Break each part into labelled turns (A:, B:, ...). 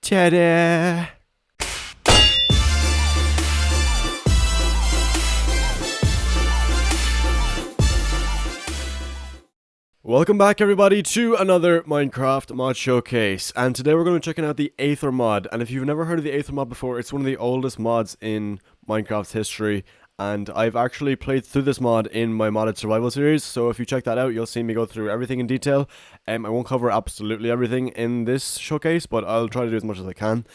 A: Ta-da! Welcome back everybody to another Minecraft mod showcase, and today we're going to be checking out the Aether mod. And if you've never heard of the Aether mod before, it's one of the oldest mods in Minecraft's history, and I've actually played through this mod in my modded survival series, so if you check that out you'll see me go through everything in detail. I won't cover absolutely everything in this showcase, but I'll try to do as much as I can.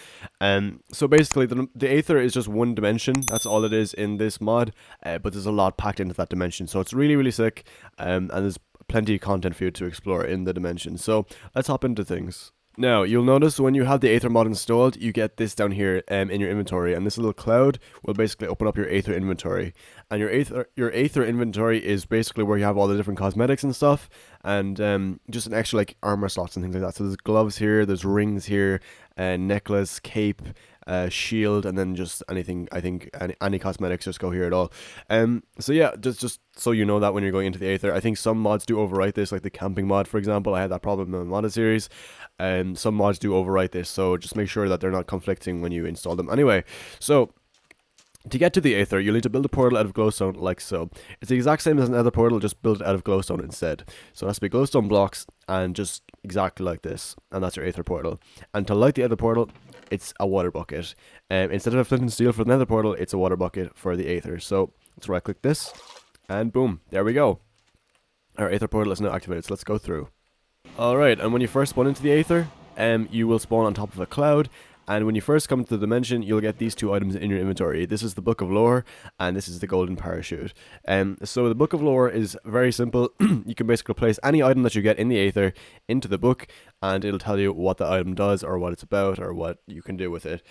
A: So basically the Aether is just one dimension, that's all it is in this mod, but there's a lot packed into that dimension, so it's really sick, and there's plenty of content for you to explore in the dimension. So let's hop into things. Now, you'll notice when you have the Aether mod installed, you get this down here in your inventory, and this little cloud will basically open up your Aether inventory. And your Aether inventory is basically where you have all the different cosmetics and stuff, and just an extra like armor slots and things like that. So there's gloves here, there's rings here, necklace, cape, shield, and then just anything, I think any cosmetics just go here at all. So yeah, just so you know that when you're going into the Aether, I think some mods do overwrite this, like the camping mod for example. I had that problem in my modded series, and some mods do overwrite this, so just make sure that they're not conflicting when you install them. Anyway, so to get to the Aether, you'll need to build a portal out of glowstone like so. It's the exact same as another portal, just build it out of glowstone instead. So it has to be glowstone blocks, and just exactly like this, and that's your Aether portal. And to light the other portal, it's a water bucket. Instead of a flint and steel for the nether portal, it's a water bucket for the Aether. So let's right click this, and boom, there we go. Our Aether portal is now activated, so let's go through. Alright, and when you first spawn into the Aether, you will spawn on top of a cloud. And when you first come to the dimension, you'll get these two items in your inventory. This is the Book of Lore, and this is the Golden Parachute. So the Book of Lore is very simple. You can basically place any item that you get in the Aether into the book, and it'll tell you what the item does, or what it's about, or what you can do with it.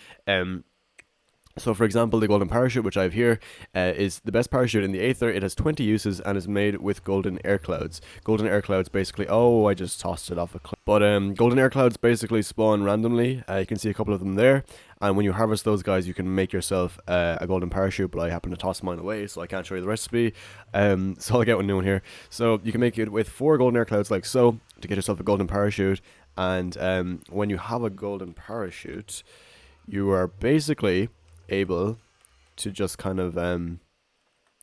A: So for example, the Golden Parachute, which I have here, is the best parachute in the Aether. It has 20 uses and is made with golden air clouds. Golden air clouds basically, oh, I just tossed it off a cliff. But golden air clouds basically spawn randomly. You can see a couple of them there. And when you harvest those guys, you can make yourself a golden parachute, but I happen to toss mine away, so I can't show you the recipe. So I'll get one new one here. So you can make it with 4 golden air clouds like so, to get yourself a golden parachute. And when you have a golden parachute, you are basically able to just kind of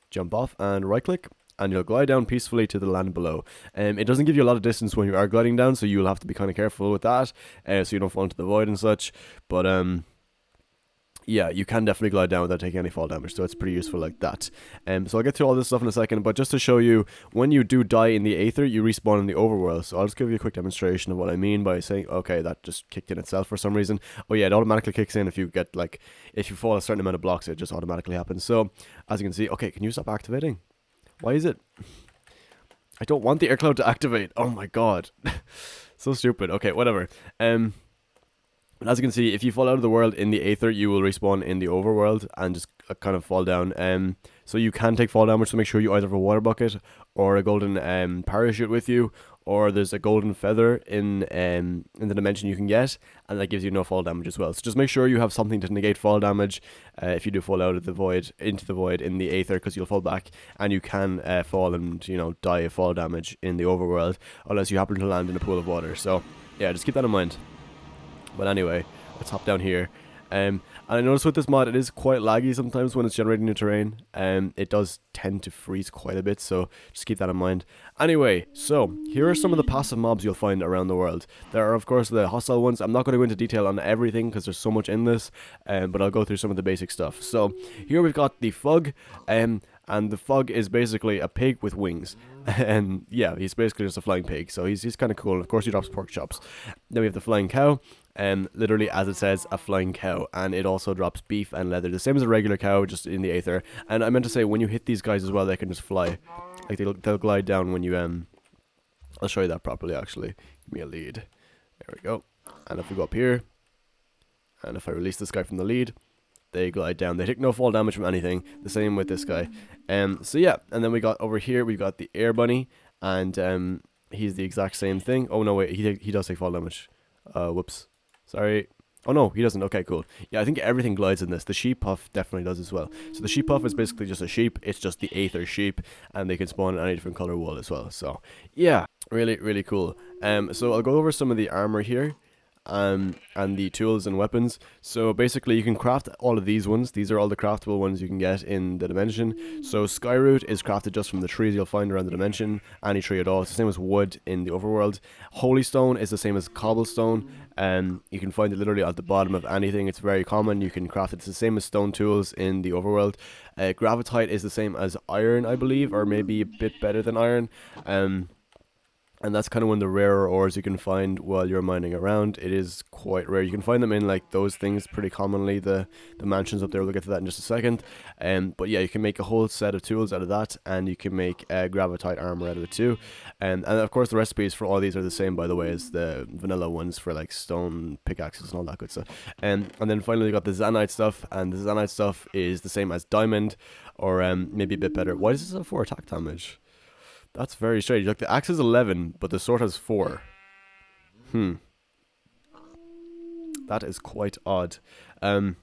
A: jump off and right click, and you'll glide down peacefully to the land below. It doesn't give you a lot of distance when you are gliding down, so you'll have to be kind of careful with that, so you don't fall into the void and such. But yeah, you can definitely glide down without taking any fall damage, so it's pretty useful like that. So I'll get to all this stuff in a second, but just to show you, when you do die in the Aether, you respawn in the overworld. So I'll just give you a quick demonstration of what I mean by saying, okay, that just kicked in itself for some reason. Oh yeah, it automatically kicks in if you get, like, if you fall a certain amount of blocks, it just automatically happens. So, as you can see, okay, can you stop activating? Why is it? I don't want the air cloud to activate. Oh my god. So stupid. Okay, whatever. But as you can see, if you fall out of the world in the Aether, you will respawn in the overworld and just kind of fall down. So you can take fall damage, so make sure you either have a water bucket or a golden parachute with you, or there's a golden feather in the dimension you can get, and that gives you no fall damage as well. So just make sure you have something to negate fall damage if you do fall out of the void, into the void in the Aether, because you'll fall back, and you can fall and, you know, die of fall damage in the overworld, unless you happen to land in a pool of water. So yeah, just keep that in mind. But anyway, let's hop down here. And I noticed with this mod, it is quite laggy sometimes when it's generating new terrain. It does tend to freeze quite a bit, so just keep that in mind. Anyway, so here are some of the passive mobs you'll find around the world. There are, of course, the hostile ones. I'm not going to go into detail on everything because there's so much in this, but I'll go through some of the basic stuff. So here we've got the Fug, and the Fug is basically a pig with wings. And yeah, he's basically just a flying pig, so he's kind of cool. And of course, he drops pork chops. Then we have the Flying Cow. Literally, as it says, a flying cow, and it also drops beef and leather, the same as a regular cow, just in the Aether. And I meant to say, when you hit these guys as well, they can just fly, like they'll glide down when you I'll show you that properly actually. Give me a lead. There we go. And if we go up here, and if I release this guy from the lead, they glide down. They take no fall damage from anything. The same with this guy. So yeah, and then we got over here, we've got the air bunny, and he's the exact same thing. Oh no, wait, he does take fall damage. Whoops. Sorry. Oh no, he doesn't. Okay, cool. Yeah, I think everything glides in this. The sheep puff definitely does as well. So the sheep puff is basically just a sheep. It's just the Aether sheep, and they can spawn any different color wool as well. So yeah, really cool. So I'll go over some of the armor here. and the tools and weapons. So basically you can craft all of these ones. These are all the craftable ones you can get in the dimension. So Skyroot is crafted just from the trees you'll find around the dimension, any tree at all. It's the same as wood in the overworld. Holy Stone is the same as cobblestone, and you can find it literally at the bottom of anything. It's very common. You can craft it. It's the same as stone tools in the overworld. Gravitite is the same as iron, I believe, or maybe a bit better than iron. And that's kind of one of the rarer ores you can find while you're mining around. It is quite rare. You can find them in like those things pretty commonly, the mansions up there. We'll get to that in just a second. But yeah, you can make a whole set of tools out of that, and you can make gravitite armor out of it too. And of course the recipes for all these are the same, by the way, as the vanilla ones for like stone pickaxes and all that good stuff. And then finally you got the Zanite stuff, and the Zanite stuff is the same as diamond, or maybe a bit better. Why does this have 4 attack damage? That's very strange. Like, the axe is 11, but the sword has 4. That is quite odd. But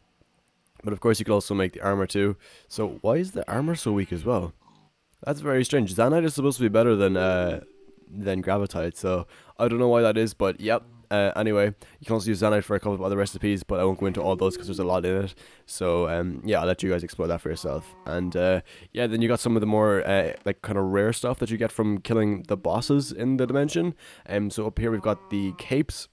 A: of course you could also make the armor too. So why is the armor so weak as well? That's very strange. Zanite is supposed to be better than gravitite, so I don't know why that is, but yep. Anyway, you can also use Zanite for a couple of other recipes, but I won't go into all those because there's a lot in it. So yeah, I'll let you guys explore that for yourself. And yeah, then you got some of the more like kind of rare stuff that you get from killing the bosses in the dimension. So up here we've got the capes,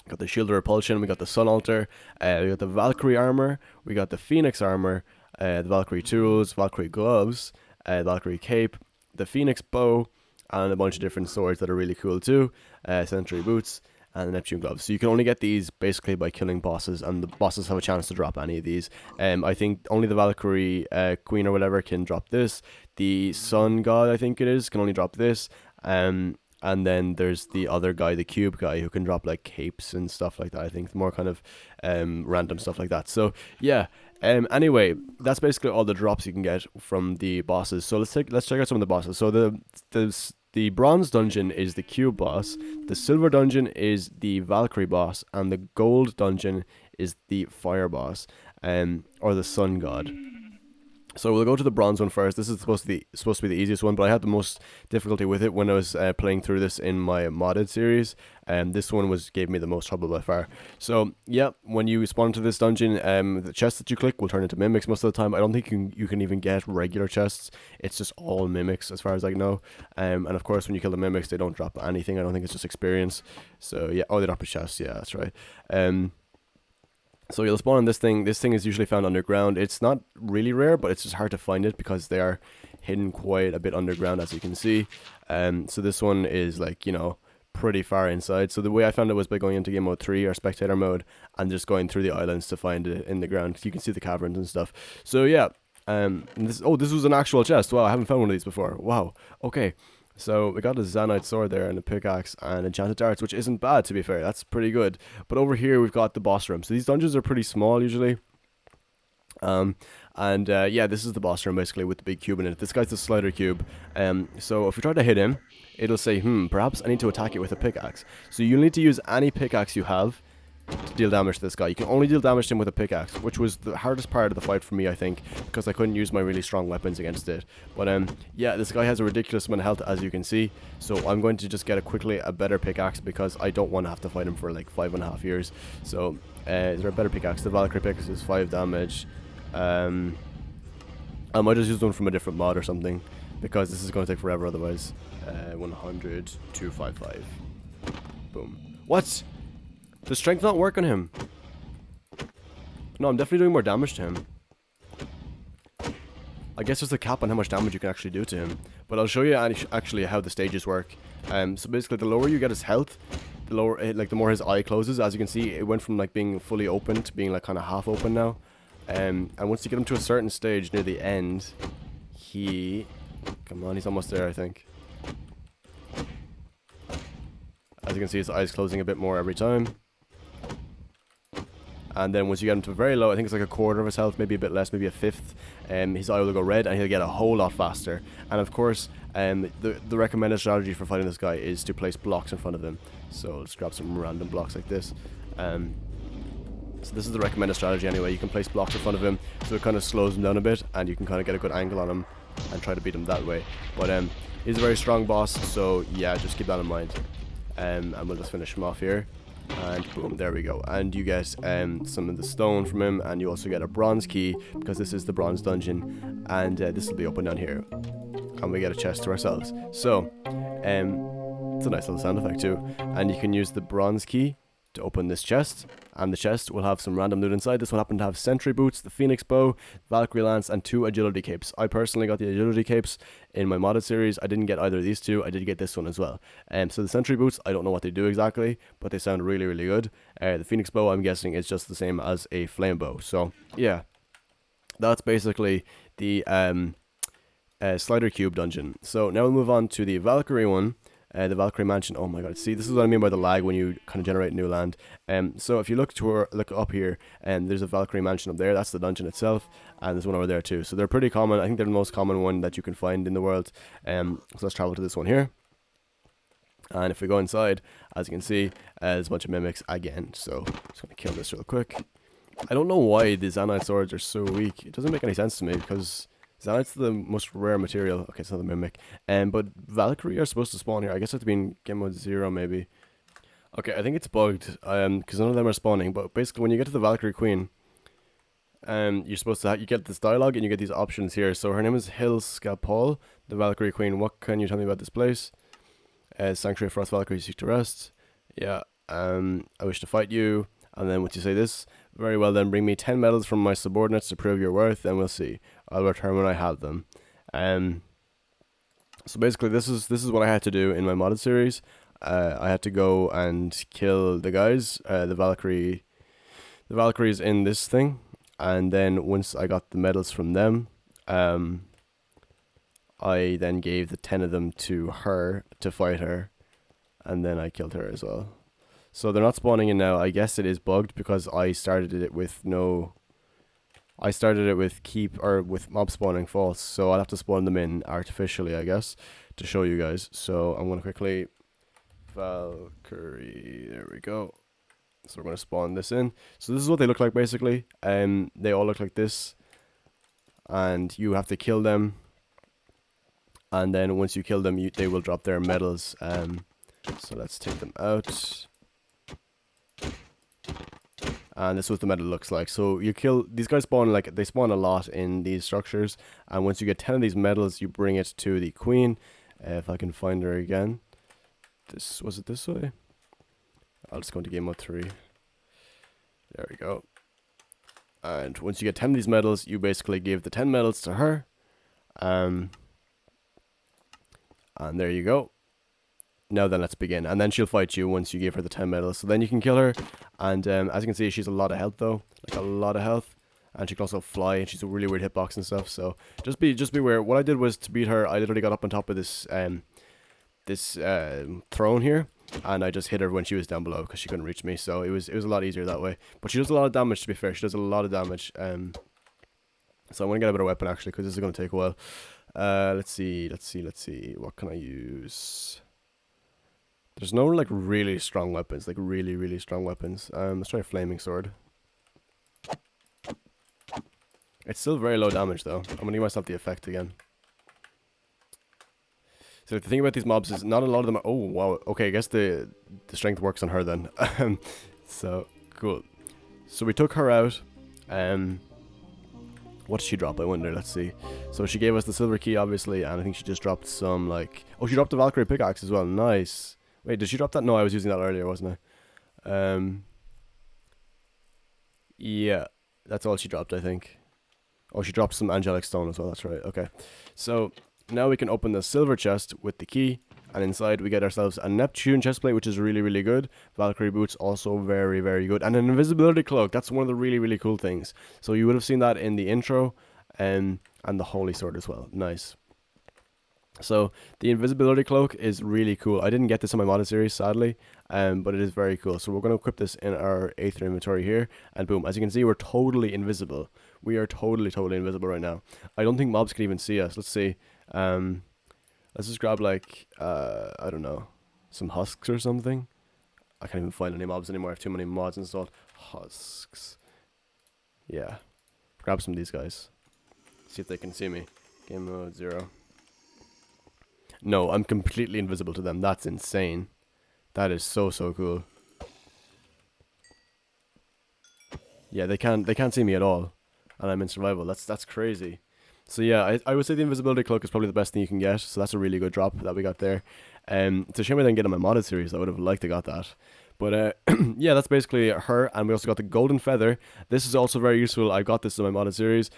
A: got the shield of repulsion, we got the sun altar, we got the Valkyrie armor, we got the Phoenix armor, the Valkyrie tools, Valkyrie gloves, Valkyrie cape, the Phoenix bow, and a bunch of different swords that are really cool too, Eccentric boots, and the Neptune gloves. So you can only get these basically by killing bosses, and the bosses have a chance to drop any of these. I think only the Valkyrie queen or whatever can drop this. The sun god, I think it is, can only drop this. And then there's the other guy, the cube guy, who can drop like capes and stuff like that. I think more kind of random stuff like that. So yeah. Anyway, that's basically all the drops you can get from the bosses. So let's check out some of the bosses. So the bronze dungeon is the cube boss, the silver dungeon is the Valkyrie boss, and the gold dungeon is the fire boss, or the sun god. So we'll go to the bronze one first. This is supposed to be the easiest one, but I had the most difficulty with it when I was playing through this in my modded series. And this one gave me the most trouble by far. So yeah, when you spawn into this dungeon, the chests that you click will turn into mimics most of the time. I don't think you can even get regular chests. It's just all mimics as far as I know. And of course, when you kill the mimics, they don't drop anything. I don't think it's just experience. So yeah, oh, they drop a chest. Yeah, that's right. So you'll spawn on this thing. This thing is usually found underground. It's not really rare, but it's just hard to find it because they are hidden quite a bit underground, as you can see. So this one is like, you know, pretty far inside. So the way I found it was by going into game mode 3 or spectator mode and just going through the islands to find it in the ground. You can see the caverns and stuff. So yeah, this was an actual chest. Wow, I haven't found one of these before. Wow. Okay. So we got a Zanite sword there and a pickaxe and enchanted darts, which isn't bad, to be fair. That's pretty good. But over here we've got the boss room. So these dungeons are pretty small usually. Yeah, this is the boss room basically with the big cube in it. This guy's the slider cube. So if you try to hit him, it'll say, perhaps I need to attack it with a pickaxe. So you'll need to use any pickaxe you have to deal damage to this guy. You can only deal damage to him with a pickaxe, which was the hardest part of the fight for me, I think, because I couldn't use my really strong weapons against it. But yeah, this guy has a ridiculous amount of health, as you can see, so I'm going to just get a better pickaxe because I don't want to have to fight him for like 5.5 years. So is there a better pickaxe? The Valkyrie pickaxe is 5 damage. I might just use one from a different mod or something, because this is going to take forever otherwise. 100, 255. Boom. What? Does strength not work on him? No, I'm definitely doing more damage to him. I guess there's a cap on how much damage you can actually do to him. But I'll show you actually how the stages work. So basically, the lower you get his health, the more his eye closes. As you can see, it went from like being fully open to being like kind of half open now. And once you get him to a certain stage near the end, come on, he's almost there, I think. As you can see, his eyes closing a bit more every time. And then once you get him to very low, I think it's like a quarter of his health, maybe a bit less, maybe a fifth, his eye will go red and he'll get a whole lot faster. And of course, the recommended strategy for fighting this guy is to place blocks in front of him. So let's grab some random blocks like this. So this is the recommended strategy anyway. You can place blocks in front of him, so it kind of slows him down a bit, and you can kind of get a good angle on him and try to beat him that way. But he's a very strong boss, so yeah, just keep that in mind. And we'll just finish him off here. And boom, there we go. And you get some of the stone from him, and you also get a bronze key, because this is the bronze dungeon. And this will be open down here. And we get a chest to ourselves. So, it's a nice little sound effect too. And you can use the bronze key to open this chest, and the chest will have some random loot inside. This one happened to have sentry boots, the phoenix bow, Valkyrie lance, and 2 agility capes. I personally got the agility capes in my modded series. I didn't get either of these 2. I did get this one as well. So the sentry boots, I don't know what they do exactly, but they sound really, really good. The phoenix bow, I'm guessing, is just the same as a flame bow. So yeah, that's basically the Slider Cube dungeon. So now we'll move on to the Valkyrie one. The Valkyrie Mansion. Oh my god, see, this is what I mean by the lag when you kind of generate new land. So if you look up here, there's a Valkyrie Mansion up there. That's the dungeon itself, and there's one over there too. So they're pretty common. I think they're the most common one that you can find in the world. So let's travel to this one here. And if we go inside, as you can see, there's a bunch of mimics again. So I'm just going to kill this real quick. I don't know why the Zanite swords are so weak. It doesn't make any sense to me, because Zanite's the most rare material. Okay, it's not the mimic. But Valkyrie are supposed to spawn here. I guess it have to be in game mode 0 maybe. Okay, I think it's bugged, because none of them are spawning. But basically, when you get to the Valkyrie Queen, you're supposed to you get this dialogue and you get these options here. So her name is Hilskapol, the Valkyrie Queen. What can you tell me about this place? Sanctuary Frost Valkyrie, seek to rest. Yeah. I wish to fight you. And then once you say this, very well then, bring me 10 medals from my subordinates to prove your worth, and we'll see. I'll return when I have them. So basically this is what I had to do in my modded series. I had to go and kill the guys, the Valkyries in this thing, and then once I got the medals from them, I then gave the 10 of them to her to fight her, and then I killed her as well. So they're not spawning in now. I guess it is bugged because I started it with with mob spawning false. So I'll have to spawn them in artificially, I guess, to show you guys. So I'm gonna quickly Valkyrie. There we go. So we're gonna spawn this in. So this is what they look like basically. They all look like this, and you have to kill them. And then once you kill them, they will drop their medals. So let's take them out. And this is what the medal looks like. So you kill these guys, they spawn a lot in these structures, and once you get 10 of these medals, you bring it to the queen. If I can find her again, was it this way? I'll just go into game mode 3. There we go. And once you get 10 of these medals, you basically give the 10 medals to her. And there you go. Now then, let's begin. And then she'll fight you once you give her the 10 medals. So then you can kill her. And as you can see, she's a lot of health though. Like a lot of health. And she can also fly, and she's a really weird hitbox and stuff. So just be aware. What I did was, to beat her, I literally got up on top of this throne here. And I just hit her when she was down below because she couldn't reach me. So it was a lot easier that way. But she does a lot of damage, to be fair. She does a lot of damage. So I'm going to get a better weapon actually, because this is going to take a while. Let's see. What can I use? There's no like really strong weapons, like really strong weapons. Let's try a flaming sword. It's still very low damage though. I'm gonna give myself the effect again. So the thing about these mobs is not a lot of them are, oh wow, okay, I guess the strength works on her then. So cool. So we took her out. What did she drop, I wonder? Let's see. So she gave us the silver key obviously, and I think she just dropped some like, oh, she dropped the Valkyrie pickaxe as well. Nice. Wait, did she drop that? No, I was using that earlier, wasn't I? Yeah, that's all she dropped, I think. Oh, she dropped some angelic stone as well, that's right, okay. So, now we can open the silver chest with the key, and inside we get ourselves a Neptune chestplate, which is really good. Valkyrie boots, also very good. And an invisibility cloak, that's one of the really cool things. So you would have seen that in the intro, and the holy sword as well, nice. So the invisibility cloak is really cool. I didn't get this in my modded series, sadly, but it is very cool. So we're going to equip this in our Aether inventory here, and boom, as you can see, we're totally invisible. We are totally invisible right now. I don't think mobs can even see us. Let's see. Let's just grab like, I don't know, some husks or something. I can't even find any mobs anymore. I have too many mods installed. Husks. Yeah. Grab some of these guys. See if they can see me. Game mode 0. No, I'm completely invisible to them. That's insane. That is so cool. Yeah, they can't see me at all, and I'm in survival. That's crazy. So yeah, I would say the invisibility cloak is probably the best thing you can get. So that's a really good drop that we got there. It's a shame I didn't get on my modded series. I would have liked to got that. But yeah, that's basically her, and we also got the golden feather. This is also very useful. I got this in my modded series.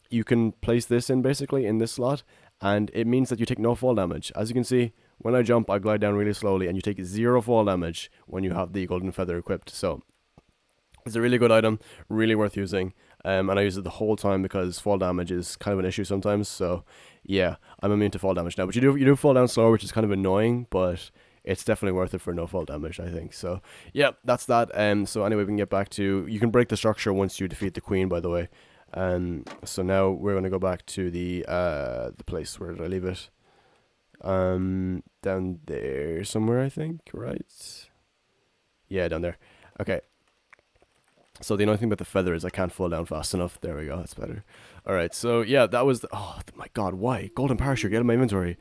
A: You can place this in basically in this slot, and it means that you take no fall damage. As you can see, when I jump, I glide down really slowly, and you take 0 fall damage when you have the golden feather equipped. So it's a really good item, really worth using. And I use it the whole time because fall damage is kind of an issue sometimes. So yeah, I'm immune to fall damage now. But you do fall down slower, which is kind of annoying, but it's definitely worth it for no fall damage, I think. So yeah, that's that. So anyway, we can get back to, you can break the structure once you defeat the queen, by the way. So now we're gonna go back to the place. Where did I leave it? Down there somewhere, I think, right? Yeah, down there. Okay. So the annoying thing about the feather is I can't fall down fast enough. There we go, that's better. Alright, so yeah, that was oh my god, why? Golden parachute, get in my inventory.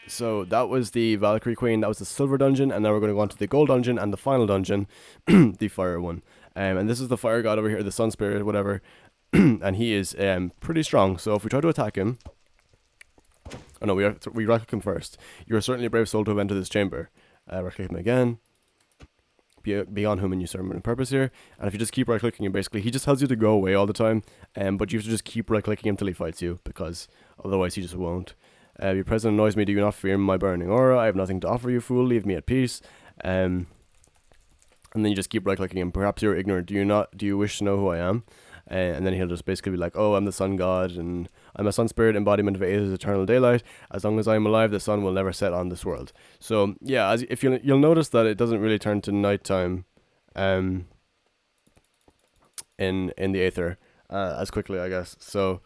A: So that was the Valkyrie Queen, that was the silver dungeon, and now we're going to go on to the gold dungeon and the final dungeon, the fire one. And this is the fire god over here, the sun spirit, whatever. And he is pretty strong, so if we try to attack him... Oh no, we right click him first. You are certainly a brave soul to have entered this chamber. Right click him again. Beyond whom you serve and purpose here, and if you just keep right clicking him, basically he just tells you to go away all the time, but you have to just keep right clicking him until he fights you, because otherwise he just won't. Your presence annoys me. Do you not fear my burning aura? I have nothing to offer you, fool. Leave me at peace. And then you just keep right clicking him. Perhaps you're ignorant. Do you wish to know who I am? And then he'll just basically be like, oh, I'm the sun god, and I'm a sun spirit embodiment of Aether's eternal daylight. As long as I'm alive, the sun will never set on this world. So yeah, if you'll notice that it doesn't really turn to nighttime, in the Aether, as quickly, I guess. So.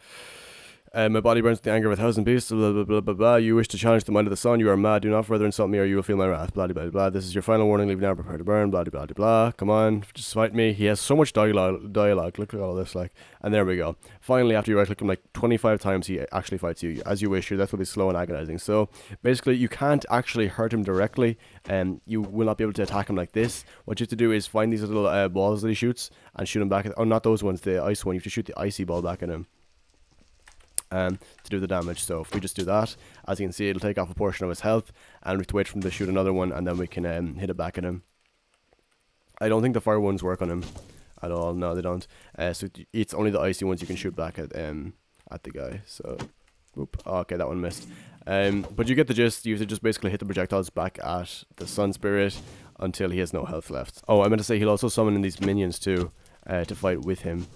A: My body burns with the anger of 1,000 beasts, blah, blah, blah, blah, blah. You wish to challenge the might of the sun. You are mad. Do not further insult me or you will feel my wrath. Blah, blah, blah, blah. This is your final warning. Leave now. Prepare to burn. Blah, blah, blah, blah. Come on. Just fight me. He has so much dialogue. Look at all this, like. And there we go. Finally, after you right-click him like 25 times, he actually fights you. As you wish, your death will be slow and agonizing. So, basically, you can't actually hurt him directly. And you will not be able to attack him like this. What you have to do is find these little balls that he shoots and shoot him back. Oh, not those ones. The ice one. You have to shoot the icy ball back at him. To do the damage. So if we just do that, as you can see, it'll take off a portion of his health, and we have to wait for him to shoot another one, and then we can hit it back at him. I don't think the fire ones work on him at all. No, they don't. So it's only the icy ones you can shoot back at the guy. So, whoop. Oh, okay, that one missed. But you get the gist. You have to just basically hit the projectiles back at the sun spirit until he has no health left. Oh, I meant to say he'll also summon in these minions too, to fight with him.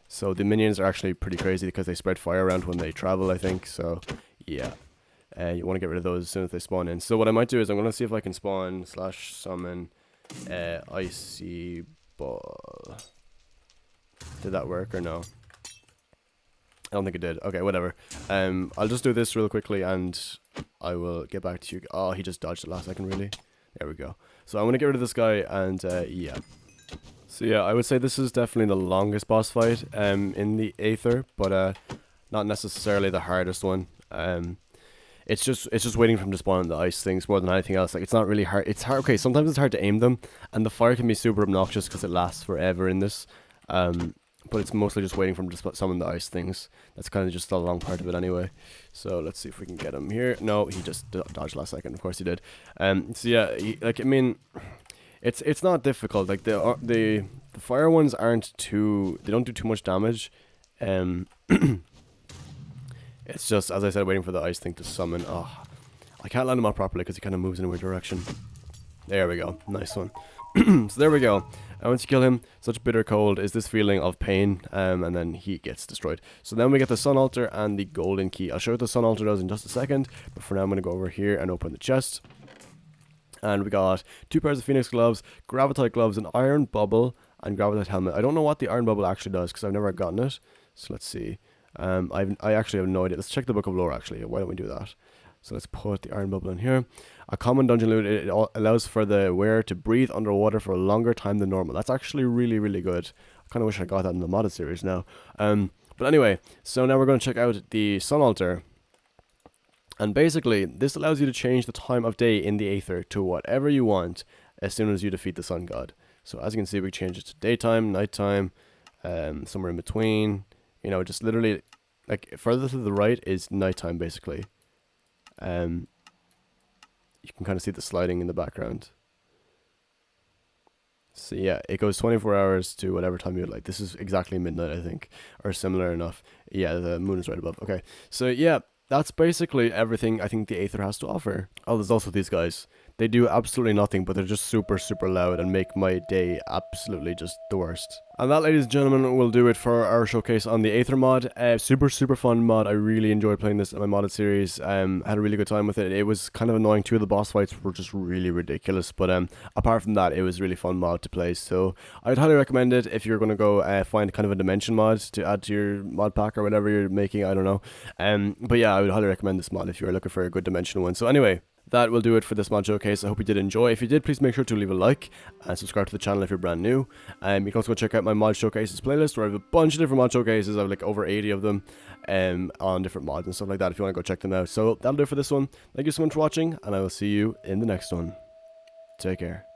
A: So the minions are actually pretty crazy because they spread fire around when they travel, I think. So yeah, you want to get rid of those as soon as they spawn in. So what I might do is I'm going to see if I can spawn / summon icy ball. Did that work or no? I don't think it did. Okay, whatever. I'll just do this real quickly and I will get back to you. Oh, he just dodged it last second, really. There we go. So I'm going to get rid of this guy and yeah. So yeah, I would say this is definitely the longest boss fight in the Aether, but not necessarily the hardest one. It's just waiting for him to spawn on the ice things more than anything else. Like, it's not really hard. It's hard. Okay, sometimes it's hard to aim them, and the fire can be super obnoxious because it lasts forever in this. But it's mostly just waiting for him to summon the ice things. That's kind of just the long part of it anyway. So let's see if we can get him here. No, he just dodged last second. Of course he did. So yeah, I mean. It's not difficult. Like the fire ones aren't too. They don't do too much damage. It's just, as I said, waiting for the ice thing to summon. Oh, I can't land him on properly because he kind of moves in a weird direction. There we go. Nice one. So there we go. And once you kill him, such bitter cold is this feeling of pain, and then he gets destroyed. So then we get the sun altar and the golden key. I'll show you what the sun altar does in just a second, but for now I'm going to go over here and open the chest. And we got 2 pairs of phoenix gloves, gravitite gloves, an iron bubble, and gravitite helmet. I don't know what the iron bubble actually does because I've never gotten it. So let's see. I actually have no idea. Let's check the book of lore actually. Why don't we do that? So let's put the iron bubble in here. A common dungeon loot. It allows for the wearer to breathe underwater for a longer time than normal. That's actually really, really good. I kind of wish I got that in the modded series now. But anyway, so now we're going to check out the sun altar. And basically, this allows you to change the time of day in the Aether to whatever you want as soon as you defeat the sun god. So as you can see, we change it to daytime, nighttime, somewhere in between. You know, just literally, like, further to the right is nighttime, basically. You can kind of see the sliding in the background. So yeah, it goes 24 hours to whatever time you would like. This is exactly midnight, I think, or similar enough. Yeah, the moon is right above. Okay, so yeah, that's basically everything I think the Aether has to offer. Oh, there's also these guys. They do absolutely nothing, but they're just super, super loud and make my day absolutely just the worst. And that, ladies and gentlemen, will do it for our showcase on the Aether mod. Super, super fun mod. I really enjoyed playing this in my modded series. Had a really good time with it. It was kind of annoying. 2 of the boss fights were just really ridiculous. But apart from that, it was really fun mod to play. So I'd highly recommend it if you're going to go find kind of a dimension mod to add to your mod pack or whatever you're making. I don't know. But yeah, I would highly recommend this mod if you're looking for a good dimensional one. So anyway, that will do it for this mod showcase. I hope you did enjoy. If you did, please make sure to leave a like and subscribe to the channel if you're brand new. You can also go check out my mod showcases playlist where I have a bunch of different mod showcases. I have like over 80 of them on different mods and stuff like that if you want to go check them out. So that'll do it for this one. Thank you so much for watching, and I will see you in the next one. Take care.